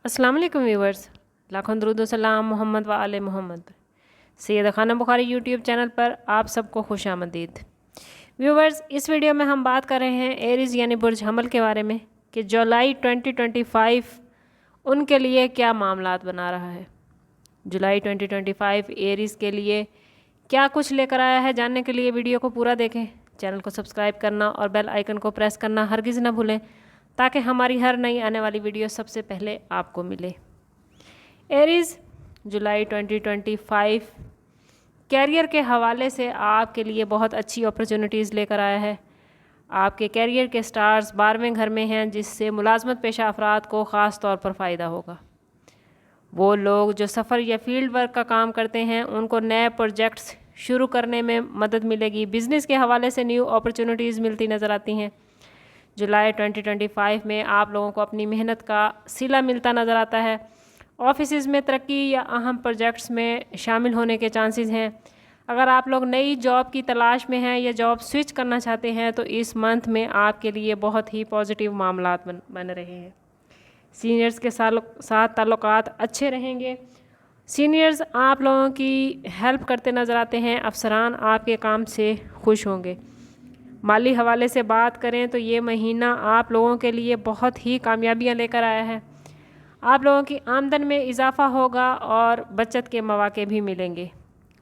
अस्सलाम वालेकुम व्यूवर्स, लाखों दरूद व सलाम मोहम्मद व आले मोहम्मद। सैयद खाना बुखारी यूट्यूब चैनल पर आप सबको खुश आमदीद। व्यूवर्स, इस वीडियो में हम बात कर रहे हैं एरीज़ यानी बुर्ज हमल के बारे में कि जुलाई 2025 उनके लिए क्या मामलात बना रहा है। जुलाई 2025 एरीज़ के लिए क्या कुछ लेकर आया है, जानने के लिए वीडियो को पूरा देखें। चैनल को सब्सक्राइब करना और बेल आइकन को प्रेस करना हरगिज़ न भूलें ताकि हमारी हर नई आने वाली वीडियो सबसे पहले आपको मिले। एरीज़ जुलाई 2025 कैरियर के हवाले से आपके लिए बहुत अच्छी अपॉर्चुनिटीज़ लेकर आया है। आपके कैरियर के स्टार्स 12वें घर में हैं, जिससे मुलाजमत पेशा अफराद को ख़ास तौर पर फ़ायदा होगा। वो लोग जो सफ़र या फील्ड वर्क का काम करते हैं उनको नए प्रोजेक्ट्स शुरू करने में मदद मिलेगी। बिज़नेस के हवाले से न्यू अपॉर्चुनिटीज़ मिलती नज़र आती हैं। जुलाई 2025 में आप लोगों को अपनी मेहनत का सिला मिलता नज़र आता है। ऑफिस में तरक्की या अहम प्रोजेक्ट्स में शामिल होने के चांसेस हैं। अगर आप लोग नई जॉब की तलाश में हैं या जॉब स्विच करना चाहते हैं तो इस मंथ में आपके लिए बहुत ही पॉजिटिव मामलात बन रहे हैं। सीनियर्स के साथ ताल्लुकात अच्छे रहेंगे। सीनियर्स आप लोगों की हेल्प करते नज़र आते हैं। अफसरान आपके काम से खुश होंगे। माली हवाले से बात करें तो ये महीना आप लोगों के लिए बहुत ही कामयाबियां लेकर आया है। आप लोगों की आमदन में इजाफ़ा होगा और बचत के मौके भी मिलेंगे।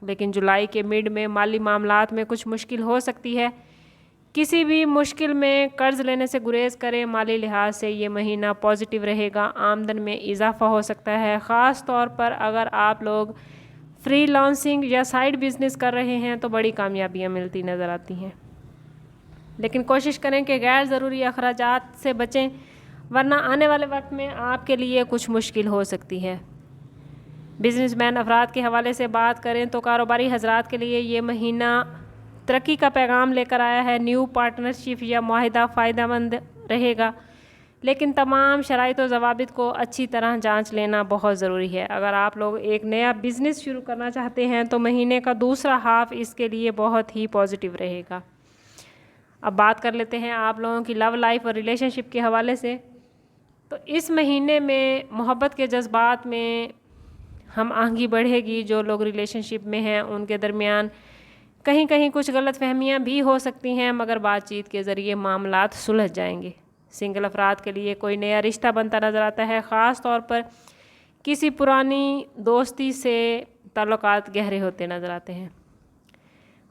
लेकिन जुलाई के मिड में माली मामलात में कुछ मुश्किल हो सकती है। किसी भी मुश्किल में कर्ज़ लेने से गुरेज करें। माली लिहाज से ये महीना पॉजिटिव रहेगा। आमदन में इजाफ़ा हो सकता है, ख़ास तौर पर अगर आप लोग फ्रीलांसिंग या साइड बिज़नेस कर रहे हैं तो बड़ी कामयाबियाँ मिलती नज़र आती हैं। लेकिन कोशिश करें कि गैर ज़रूरी अखराजात से बचें, वरना आने वाले वक्त में आपके लिए कुछ मुश्किल हो सकती है। बिजनेसमैन अफराद के हवाले से बात करें तो कारोबारी हजरात के लिए ये महीना तरक्की का पैगाम लेकर आया है। न्यू पार्टनरशिप या मुआहिदा फ़ायदेमंद रहेगा, लेकिन तमाम शराइत व ज़वाबित को अच्छी तरह जांच लेना बहुत ज़रूरी है। अगर आप लोग एक नया बिज़नेस शुरू करना चाहते हैं तो महीने का दूसरा हाफ इसके लिए बहुत ही पॉजिटिव रहेगा। अब बात कर लेते हैं आप लोगों की लव लाइफ और रिलेशनशिप के हवाले से। तो इस महीने में मोहब्बत के जज्बात में हम आंगी बढ़ेगी। जो लोग रिलेशनशिप में हैं उनके दरमियान कहीं कहीं कुछ गलत फहमियाँ भी हो सकती हैं, मगर बातचीत के ज़रिए मामलात सुलझ जाएंगे। सिंगल अफराद के लिए कोई नया रिश्ता बनता नज़र आता है। ख़ास तौर पर किसी पुरानी दोस्ती से ताल्लुकात गहरे होते नज़र आते हैं।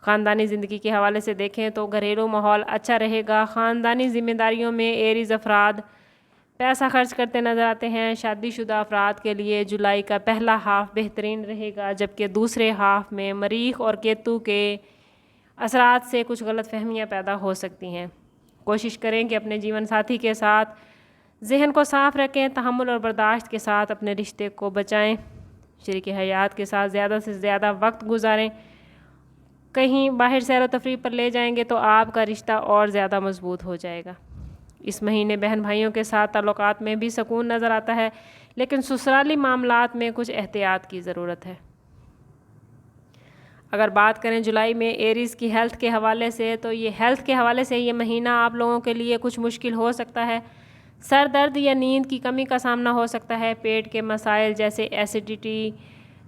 ख़ानदानी ज़िंदगी के हवाले से देखें तो घरेलू माहौल अच्छा रहेगा। ख़ानदानी ज़िम्मेदारियों में एरीज़ अफराद पैसा खर्च करते नज़र आते हैं। शादीशुदा अफराद के लिए जुलाई का पहला हाफ बेहतरीन रहेगा, जबकि दूसरे हाफ में मरीख और केतु के असरात से कुछ गलत फहमियाँ पैदा हो सकती हैं। कोशिश करें कि अपने जीवन साथी के साथ जहन को साफ़ रखें। तहम्मुल और बर्दाश्त के साथ अपने रिश्ते को बचाएं। शरीक हयात के साथ ज़्यादा से ज़्यादा वक्त गुजारें। कहीं बाहर सैर व तफरीह पर ले जाएंगे तो आपका रिश्ता और ज़्यादा मजबूत हो जाएगा। इस महीने बहन भाइयों के साथ ताल्लुकात में भी सुकून नज़र आता है, लेकिन ससुराली मामलात में कुछ एहतियात की ज़रूरत है। अगर बात करें जुलाई में एरीज़ की हेल्थ के हवाले से, तो ये हेल्थ के हवाले से ये महीना आप लोगों के लिए कुछ मुश्किल हो सकता है। सर दर्द या नींद की कमी का सामना हो सकता है। पेट के मसाइल जैसे एसिडिटी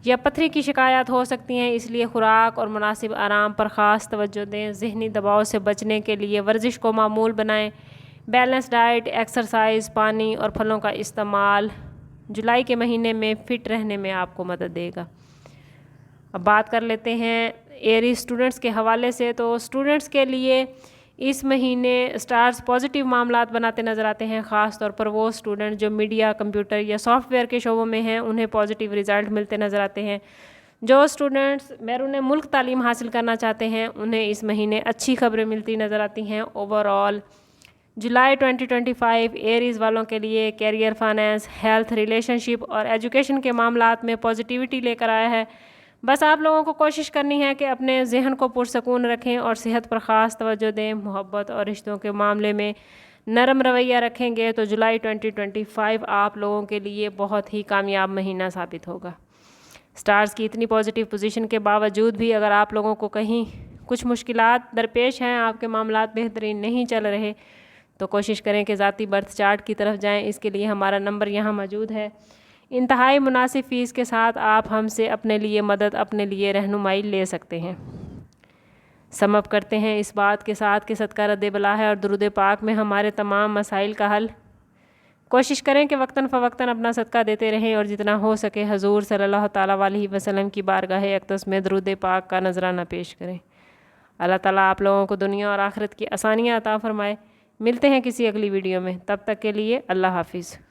या पथरी की शिकायत हो सकती हैं, इसलिए खुराक और मुनासिब आराम पर ख़ास तवज्जो दें। ज़हनी दबाव से बचने के लिए वर्जिश को मामूल बनाएं। बैलेंस डाइट, एक्सरसाइज, पानी और फलों का इस्तेमाल जुलाई के महीने में फ़िट रहने में आपको मदद देगा। अब बात कर लेते हैं एरी स्टूडेंट्स के हवाले से। तो स्टूडेंट्स के लिए इस महीने स्टार्स पॉजिटिव मामलात बनाते नज़र आते हैं। ख़ास तौर पर वो स्टूडेंट जो मीडिया, कंप्यूटर या सॉफ्टवेयर के शोबों में हैं उन्हें पॉजिटिव रिज़ल्ट मिलते नज़र आते हैं। जो स्टूडेंट्स बैरून मुल्क तालीम हासिल करना चाहते हैं उन्हें इस महीने अच्छी खबरें मिलती नज़र आती हैं। ओवरऑल जुलाई 2025 एरीज़ वालों के लिए कैरियर, फाइनेंस, हेल्थ, रिलेशनशिप और एजुकेशन के मामलात में पॉजिटिविटी लेकर आया है। बस आप लोगों को कोशिश करनी है कि अपने जहन को पुरसकून रखें और सेहत पर ख़ास तवज्जो दें। मोहब्बत और रिश्तों के मामले में नरम रवैया रखेंगे तो जुलाई 2025 आप लोगों के लिए बहुत ही कामयाब महीना साबित होगा। स्टार्स की इतनी पॉजिटिव पोजीशन के बावजूद भी अगर आप लोगों को कहीं कुछ मुश्किलात दरपेश हैं, आपके मामलात बेहतरीन नहीं चल रहे, تو کوشش کریں کہ ذاتی برتھ چارٹ کی طرف جائیں۔ اس کے لیے ہمارا نمبر یہاں موجود ہے۔ انتہائی مناسب فیس کے ساتھ آپ ہم سے اپنے لیے مدد، اپنے لیے رہنمائی لے سکتے ہیں۔ سم اپ کرتے ہیں اس بات کے ساتھ کہ صدقہ رد بلا ہے اور درود پاک میں ہمارے تمام مسائل کا حل۔ کوشش کریں کہ وقتاً فوقتاً اپنا صدقہ دیتے رہیں اور جتنا ہو سکے حضور صلی اللہ تعالیٰ علیہ وسلم کی بارگاہ اقدس میں درود پاک کا نذرانہ پیش کریں۔ اللہ تعالیٰ آپ لوگوں کو دنیا اور آخرت کی آسانیاں عطا فرمائے۔ ملتے ہیں کسی اگلی ویڈیو میں، تب تک کے لیے اللہ حافظ۔